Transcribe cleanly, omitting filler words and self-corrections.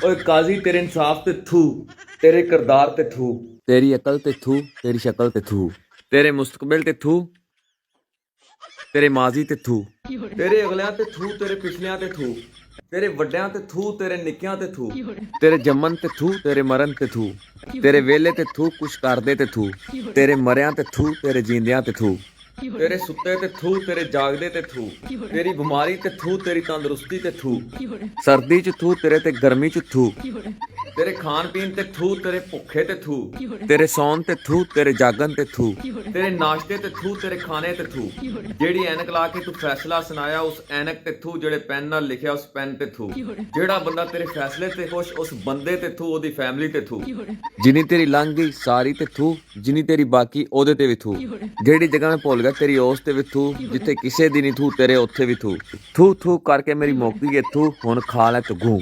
ਓਏ ਕਾਜ਼ੀ ਤੇਰੇ ਇਨਸਾਫ ਤੇ ਥੂ, ਤੇਰੇ ਕਿਰਦਾਰ ਤੇ ਥੂ, ਤੇਰੀ ਅਕਲ ਤੇ ਥੂ, ਤੇਰੀ ਸ਼ਕਲ ਤੇ ਥੂ, ਤੇਰੇ ਮੁਸਤਕਬਲ ਤੇ ਥੂ, ਤੇਰੇ ਮਾਜ਼ੀ ਤੇ ਥੂ, ਤੇਰੇ ਅਗਲਿਆਂ ਤੇ ਥੂ, ਤੇਰੇ ਪਿਛਲਿਆਂ ਤੇ ਥੂ, ਤੇਰੇ ਵੱਡਿਆਂ ਤੇ ਥੂ, ਤੇਰੇ ਨਿੱਕਿਆਂ ਤੇ ਥੂ, ਤੇਰੇ ਜੰਮਣ ਤੇ ਥੂ, ਤੇਰੇ ਮਰਨ ਤੇ ਥੂ, ਤੇਰੇ ਵੇਲੇ ਤੇ ਥੂ, ਕੁਛ ਕਰਦੇ ਤੇ ਥੂ, ਤੇਰੇ ਮਰਿਆਂ ਤੇ ਥੂ, ਤੇਰੇ ਜੀਂਦਿਆਂ ਤੇ ਥੂ, ਤੇਰੇ ਸੁੱਤੇ ਤੇ ਥੂ, ਤੇਰੇ ਜਾਗਦੇ ਤੇ ਥੂ, ਤੇਰੀ ਬਿਮਾਰੀ ਤੇ ਥੂ, ਤੇਰੀ ਤੰਦਰੁਸਤੀ ਤੇ ਥੂ, ਸਰਦੀ ਚ ਥੂ, ਤੇਰੇ ਤੇ ਗਰਮੀ ਚ ਥੂ, ਤੇਰੇ ਖਾਣ ਪੀਣ ਤੇ ਥੂ, ਤੇਰੇ ਭੁੱਖੇ ਤੇ ਥੂ, ਤੇਰੇ ਸੌਣ ਤੇ ਥੂ, ਤੇਰੇ ਜਾਗਣ ਤੇ ਥੂ, ਤੇਰੇ ਨਾਸ਼ਤੇ ਤੇ ਥੂ, ਤੇਰੇ ਖਾਣੇ ਤੇ ਥੂ, ਜਿਹੜੀ ਐਨਕ ਲਾ ਕੇ ਤੂੰ ਫੈਸਲਾ ਸੁਣਾਇਆ ਉਸ ਐਨਕ ਤੇ ਥੂ, ਜਿਹੜੇ ਪੈਨ ਨਾਲ ਲਿਖਿਆ ਉਸ ਪੈਨ ਤੇ ਥੂ, ਜਿਹੜਾ ਬੰਦਾ ਤੇਰੇ ਫੈਸਲੇ ਤੇ ਖੁਸ਼ ਉਸ ਬੰਦੇ ਤੇ ਥੂ, ਉਹਦੀ ਫੈਮਿਲੀ ਤੇ ਥੂ, ਜਿਨੀ ਤੇਰੀ ਲੰਘ ਗਈ ਸਾਰੀ ਤੇ ਥੂ, ਜਿਨੀ ਤੇਰੀ ਬਾਕੀ ਉਹਦੇ ਤੇ ਵੀ ਥੂ, ਜਿਹੜੀ ਜਗ੍ਹਾ ਮੈਂ ਭੁੱਲ ਗਿਆ ਤੇਰੀ ਉਸ ਤੇ ਵੀ ਥੂ, ਜਿੱਥੇ ਕਿਸੇ ਦੀ ਨਹੀਂ ਥੂ ਤੇਰੇ ਉੱਥੇ ਵੀ ਥੂ, ਥੂ ਥੂ ਕਰਕੇ ਮੇਰੀ ਮੁੱਕ ਗਈ ਥੂ, ਹੁਣ ਖਾ ਲੈ ਤੂੰ ਗੂੰ।